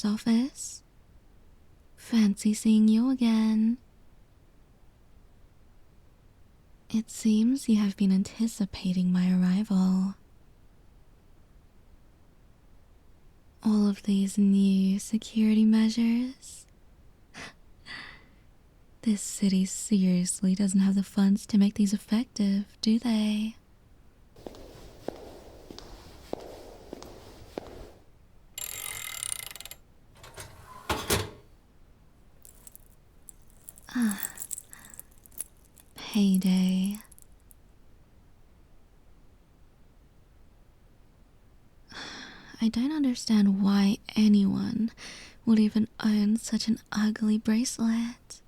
doctor's office. Fancy seeing you again. It seems you have been anticipating my arrival. All of these new security measures. This city seriously doesn't have the funds to make these effective, do they? Payday. I don't understand why anyone would even own such an ugly bracelet.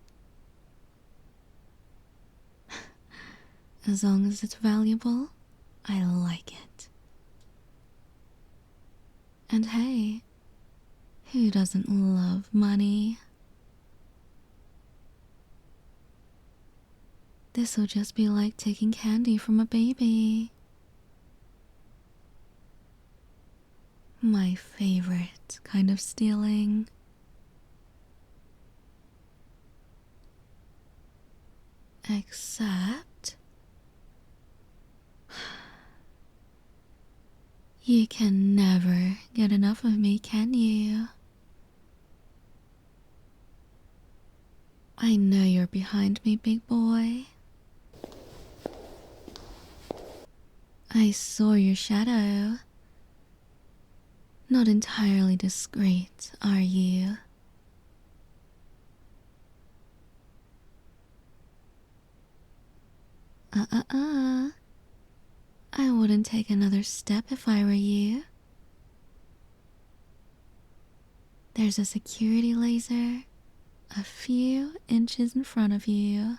As long as it's valuable, I like it. And hey, who doesn't love money? This'll just be like taking candy from a baby. My favorite kind of stealing. Except you can never get enough of me, can you? I know you're behind me, big boy. I saw your shadow. Not entirely discreet, are you? I wouldn't take another step if I were you. There's a security laser a few inches in front of you.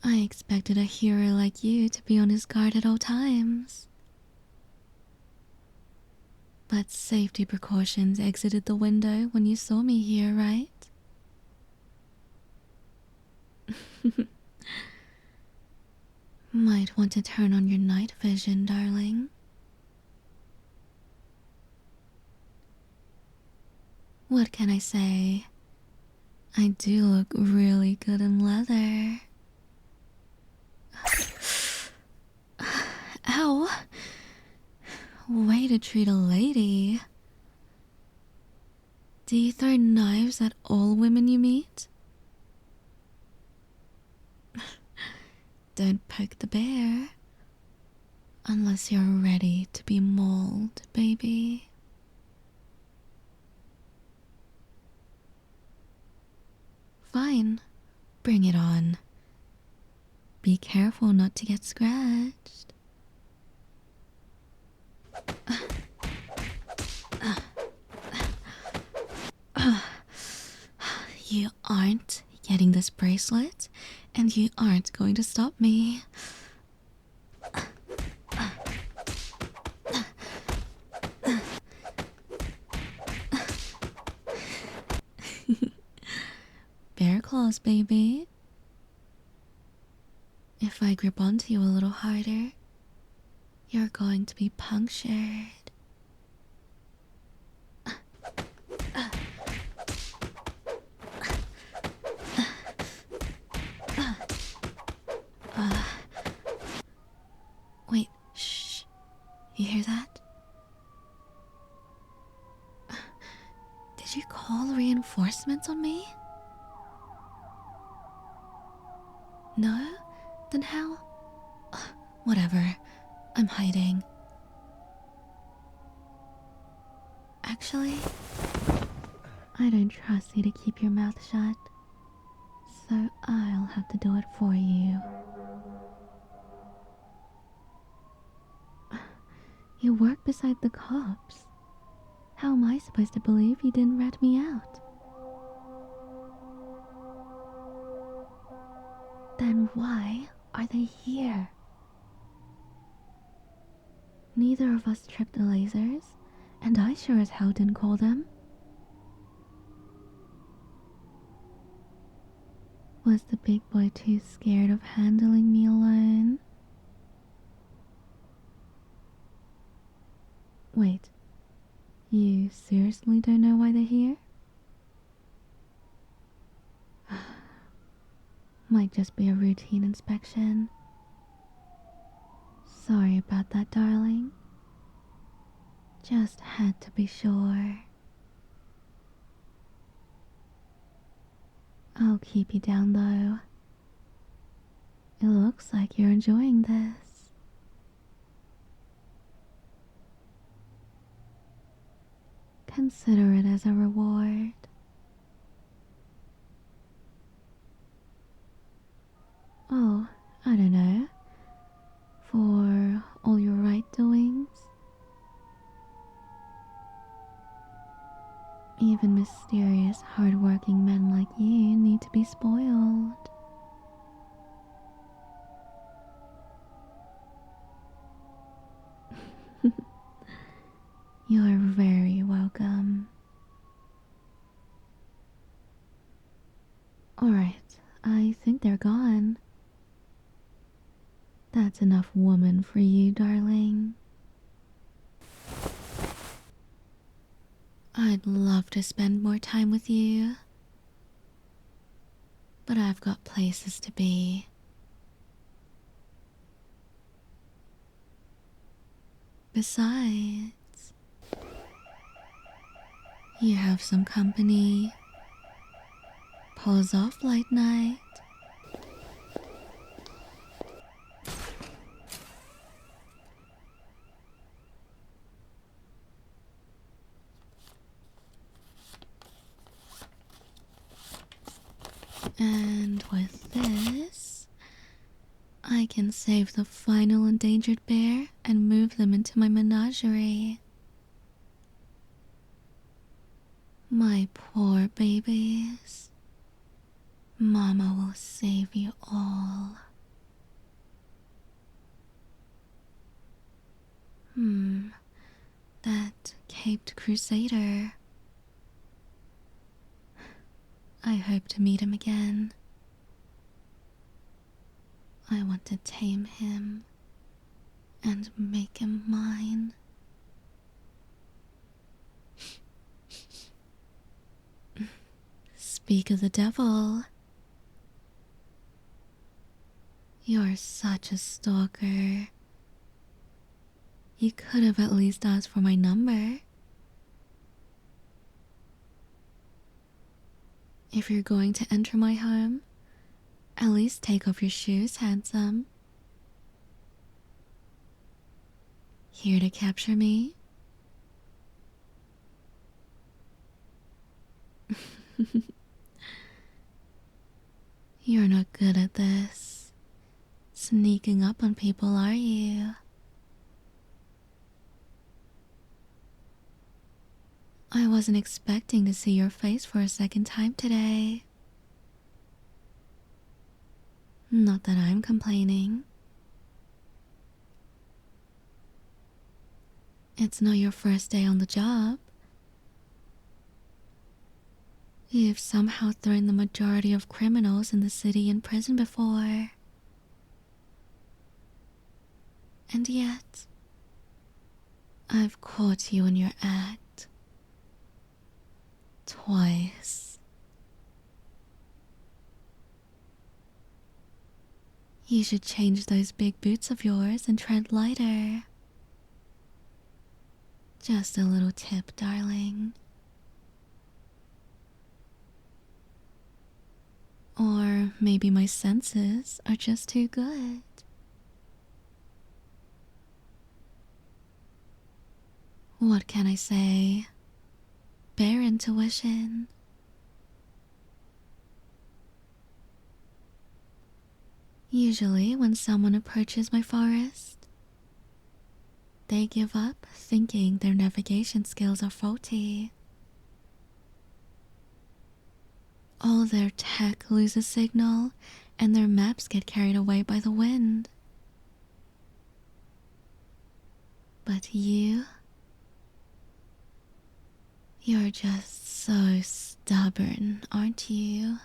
I expected a hero like you to be on his guard at all times. But safety precautions exited the window when you saw me here, right? Might want to turn on your night vision, darling. What can I say? I do look really good in leather. Ow! Way to treat a lady. Do you throw knives at all women you meet? Don't poke the bear. Unless you're ready to be mauled, baby. Fine. Bring it on. Be careful not to get scratched. You aren't getting this bracelet, and you aren't going to stop me. Bear claws, baby. If I grip onto you a little harder, you're going to be punctured. Wait, shh. You hear that? Did you call reinforcements on me? No? Then how? Whatever. I'm hiding. Actually, I don't trust you to keep your mouth shut, so I'll have to do it for you. You work beside the cops. How am I supposed to believe you didn't rat me out? Then why are they here? Neither of us tripped the lasers, and I sure as hell didn't call them. Was the big boy too scared of handling me alone? Wait, you seriously don't know why they're here? Might just be a routine inspection. Sorry about that, darling. Just had to be sure. I'll keep you down low. It looks like you're enjoying this. Consider it as a reward. Oh, I don't know. For all your right doings. Even mysterious, hard-working men like you need to be spoiled. You're very welcome. Alright, I think they're gone. That's enough woman for you, darling. I'd love to spend more time with you, but I've got places to be. Besides, you have some company. Pause off light night. And with this, I can save the final endangered bear and move them into my menagerie. My poor babies. Mama will save you all. That caped crusader. I hope to meet him again. I want to tame him and make him mine. Speak of the devil. You're such a stalker. You could have at least asked for my number. If you're going to enter my home, at least take off your shoes, handsome. Here to capture me? You're not good at this. Sneaking up on people, are you? I wasn't expecting to see your face for a second time today. Not that I'm complaining. It's not your first day on the job. You've somehow thrown the majority of criminals in the city in prison before. And yet, I've caught you in your act. Twice. You should change those big boots of yours and tread lighter. Just a little tip, darling. Or maybe my senses are just too good. What can I say? Bare intuition. Usually when someone approaches my forest, they give up thinking their navigation skills are faulty. All their tech loses signal and their maps get carried away by the wind. But you're just so stubborn, aren't you?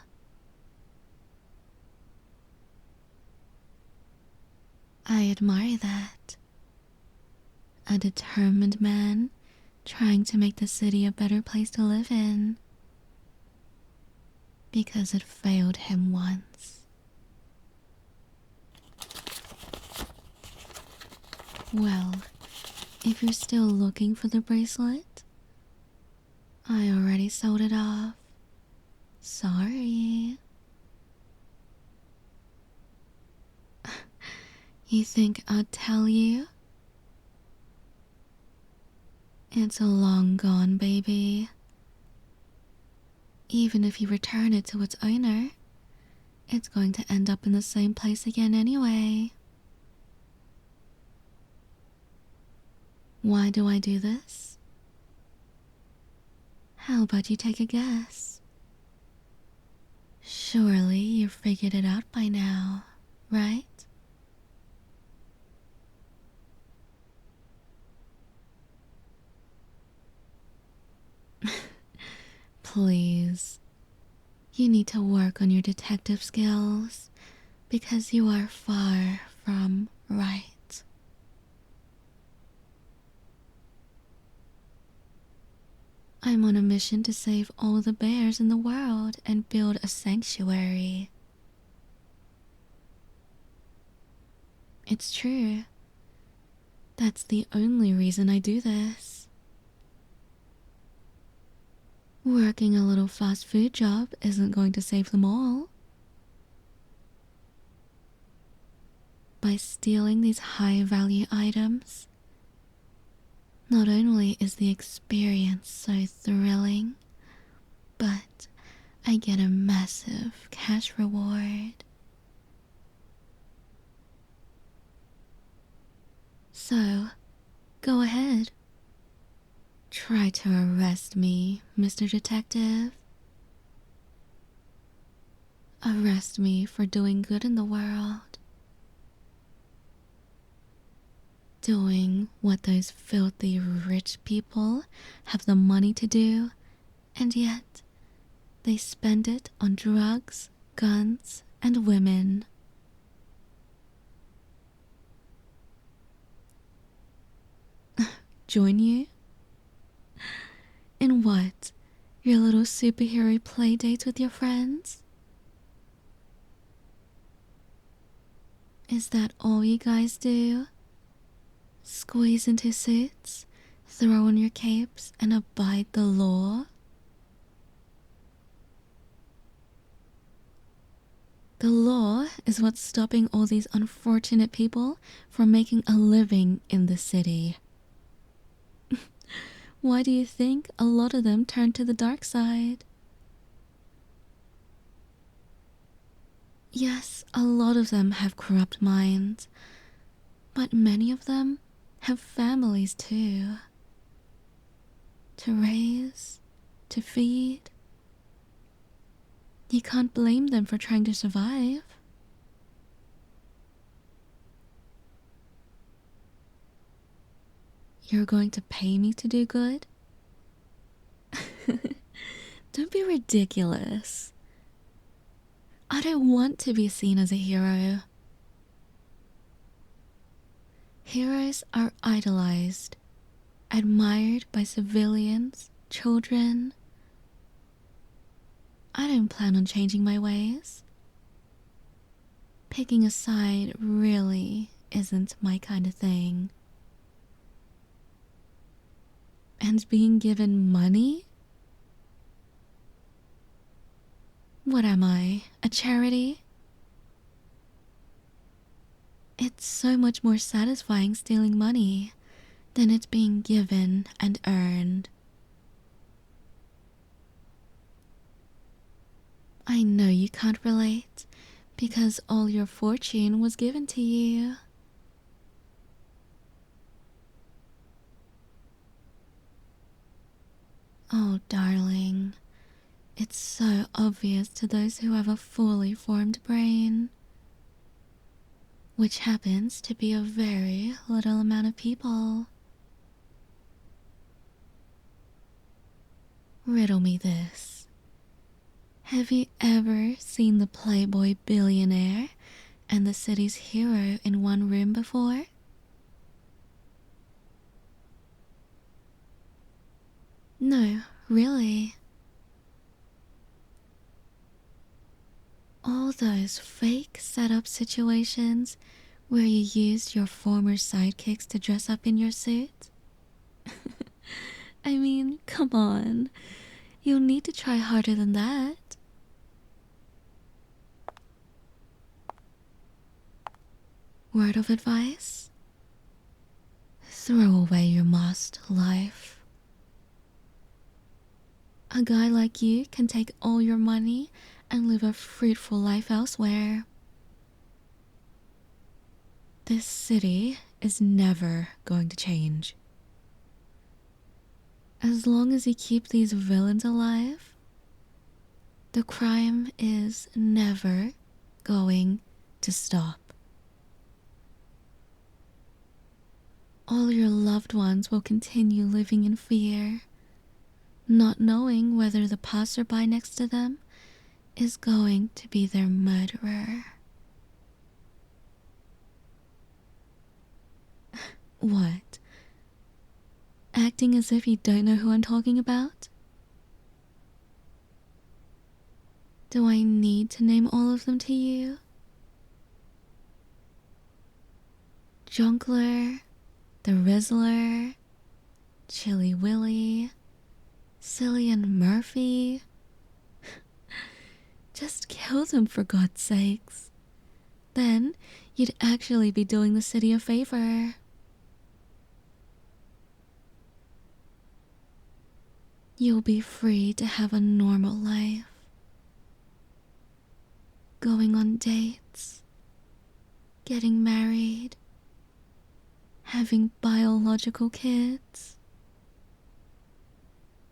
I admire that. A determined man trying to make the city a better place to live in. Because it failed him once. Well, if you're still looking for the bracelet, I already sold it off. Sorry. You think I'd tell you? It's a long gone, baby. Even if you return it to its owner, it's going to end up in the same place again anyway. Why do I do this? How about you take a guess? Surely you figured it out by now, right? Please. You need to work on your detective skills because you are far from right. I'm on a mission to save all the bears in the world and build a sanctuary. It's true. That's the only reason I do this. Working a little fast food job isn't going to save them all. By stealing these high-value items, not only is the experience so thrilling, but I get a massive cash reward. So, go ahead. Try to arrest me, Mr. Detective. Arrest me for doing good in the world. Doing what those filthy rich people have the money to do, and yet they spend it on drugs, guns, and women. Join you? In what? Your little superhero play dates with your friends? Is that all you guys do? Squeeze into suits, throw on your capes, and abide the law? The law is what's stopping all these unfortunate people from making a living in the city. Why do you think a lot of them turn to the dark side? Yes, a lot of them have corrupt minds, but many of them have families too. To raise, to feed. You can't blame them for trying to survive. You're going to pay me to do good? Don't be ridiculous. I don't want to be seen as a hero. Heroes are idolized, admired by civilians, children. I don't plan on changing my ways. Picking a side really isn't my kind of thing. And being given money? What am I, a charity? It's so much more satisfying stealing money than it's being given and earned. I know you can't relate because all your fortune was given to you. Oh, darling, it's so obvious to those who have a fully formed brain, which happens to be a very little amount of people. Riddle me this. Have you ever seen the Playboy billionaire and the city's hero in one room before? No, really. All those fake setup situations where you used your former sidekicks to dress up in your suit? I mean, come on. You'll need to try harder than that. Word of advice? Throw away your masked life. A guy like you can take all your money and live a fruitful life elsewhere. This city is never going to change. As long as you keep these villains alive, the crime is never going to stop. All your loved ones will continue living in fear, not knowing whether the passerby next to them is going to be their murderer. What? Acting as if you don't know who I'm talking about? Do I need to name all of them to you? Junkler, the Rizzler, Chilly Willy, Cillian Murphy. Just kill them for God's sakes. Then you'd actually be doing the city a favor. You'll be free to have a normal life. Going on dates, getting married, having biological kids,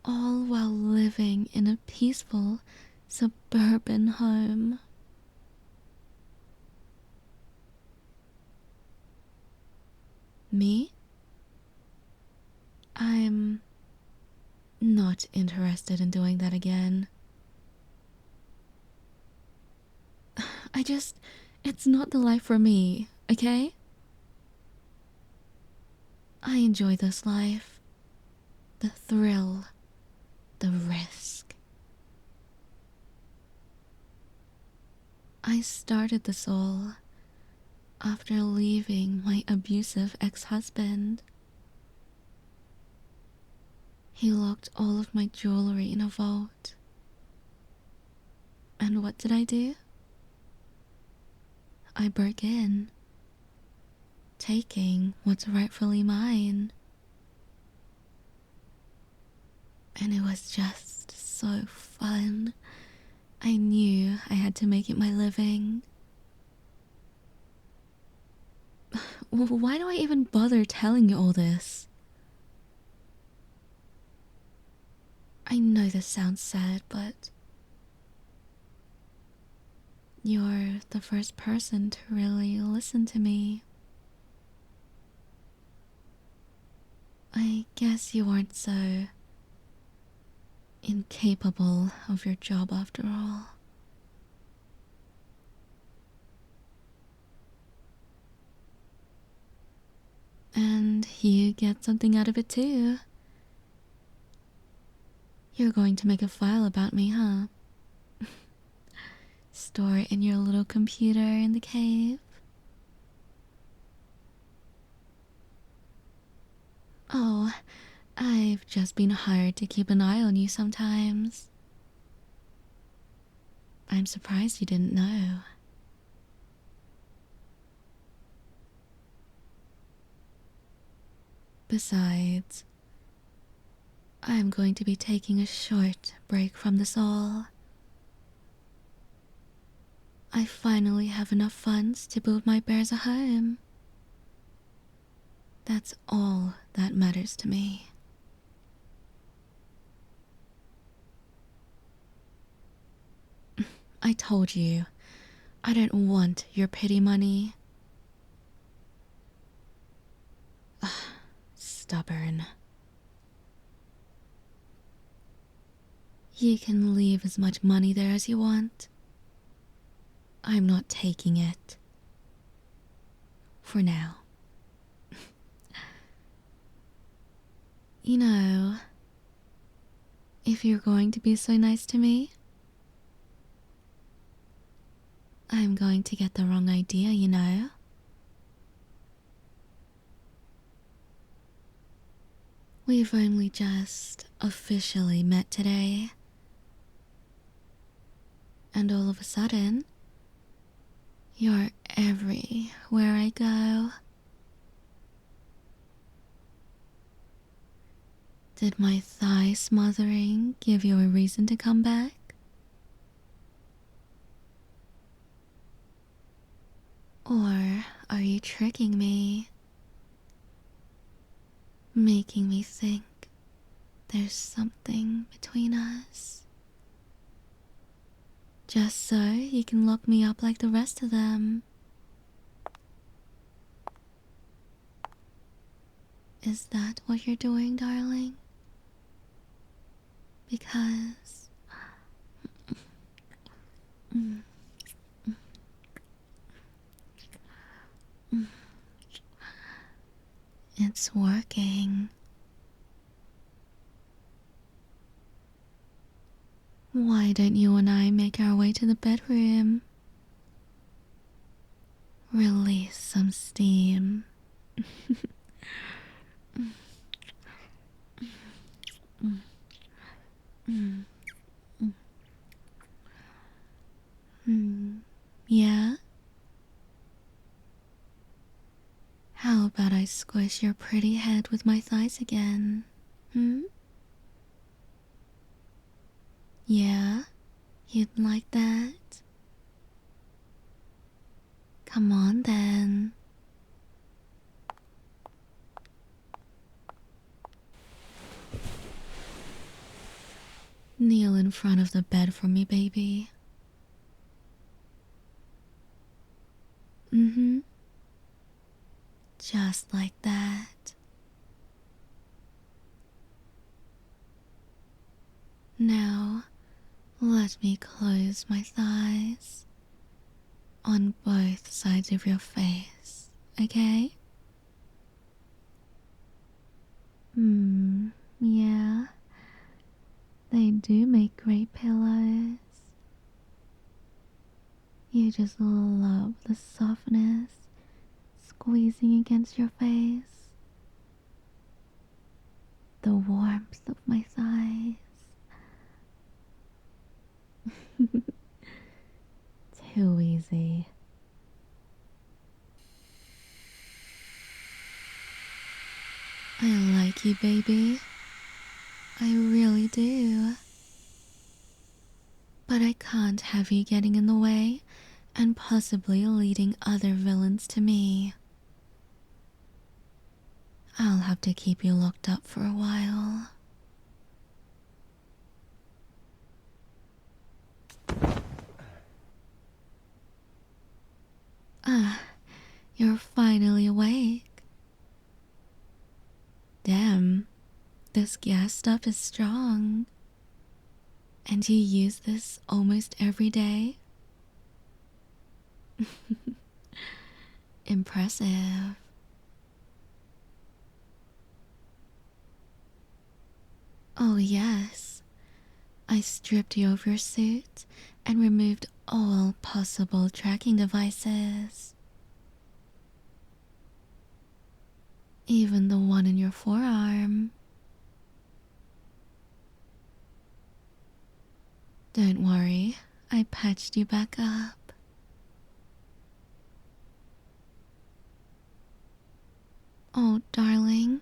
all while living in a peaceful suburban home. Me? I'm not interested in doing that again. It's not the life for me, okay? I enjoy this life. The thrill, the risk. I started this all after leaving my abusive ex-husband. He locked all of my jewelry in a vault. And what did I do? I broke in, taking what's rightfully mine. And it was just so fun. I knew I had to make it my living. Why do I even bother telling you all this? I know this sounds sad, but you're the first person to really listen to me. I guess you aren't so incapable of your job after all. And you get something out of it too. You're going to make a file about me, huh? Store it in your little computer in the cave. Oh, I've just been hired to keep an eye on you sometimes. I'm surprised you didn't know. Besides, I'm going to be taking a short break from this all. I finally have enough funds to build my bears a home. That's all that matters to me. I told you, I don't want your pity money. Ugh, stubborn. You can leave as much money there as you want. I'm not taking it. For now. You know, if you're going to be so nice to me, I'm going to get the wrong idea, you know? We've only just officially met today. And all of a sudden, you're everywhere I go. Did my thigh smothering give you a reason to come back? Or are you tricking me? Making me think there's something between us? Just so you can lock me up like the rest of them? Is that what you're doing, darling? Because it's working. Why don't you and I make our way to the bedroom? Release some steam. Yeah? How about I squish your pretty head with my thighs again? Yeah? You'd like that? Come on then. Kneel in front of the bed for me, baby. Just like that. Now, let me close my thighs on both sides of your face, okay? Yeah. They do make great pillows. You just love the softness squeezing against your face. The warmth of my thighs. Too easy. I like you, baby. I really do. But I can't have you getting in the way and possibly leading other villains to me. I'll have to keep you locked up for a while. You're finally awake. Damn, this gas stuff is strong. And you use this almost every day? Impressive. Oh yes, I stripped you of your suit and removed all possible tracking devices. Even the one in your forearm. Don't worry, I patched you back up. Oh, darling,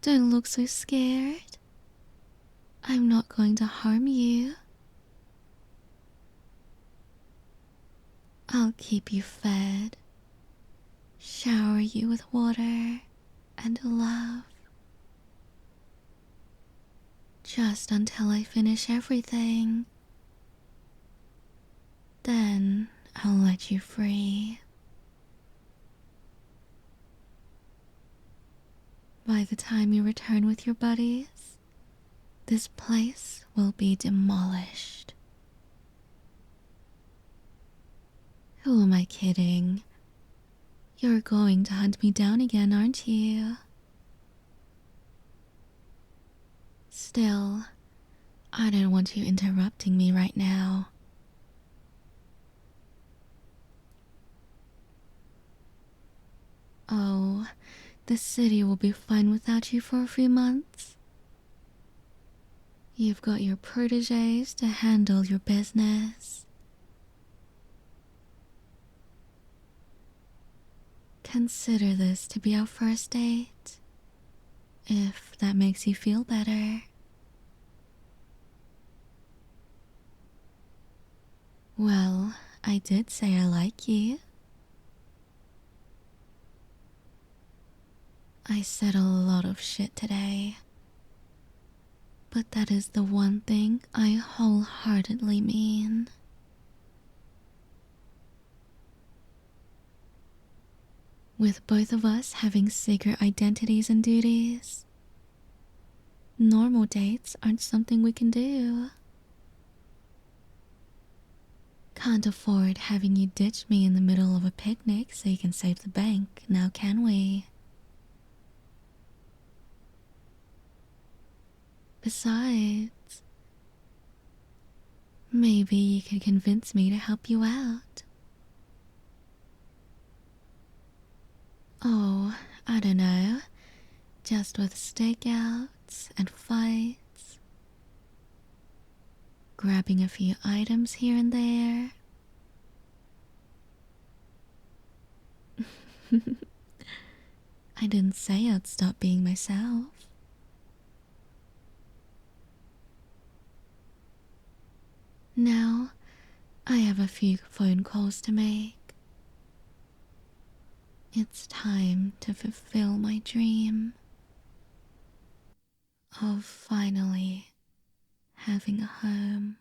don't look so scared. I'm not going to harm you. I'll keep you fed, shower you with water and love. Just until I finish everything. Then I'll let you free. By the time you return with your buddies, this place will be demolished. Who am I kidding? You're going to hunt me down again, aren't you? Still, I don't want you interrupting me right now. Oh, the city will be fine without you for a few months. You've got your proteges to handle your business. Consider this to be our first date, if that makes you feel better. Well, I did say I like you. I said a lot of shit today, but that is the one thing I wholeheartedly mean. With both of us having secret identities and duties, normal dates aren't something we can do. Can't afford having you ditch me in the middle of a picnic so you can save the bank, now can we? Besides, maybe you could convince me to help you out. Oh, I don't know, just with stakeouts and fights, grabbing a few items here and there. I didn't say I'd stop being myself. Now, I have a few phone calls to make. It's time to fulfill my dream of finally having a home.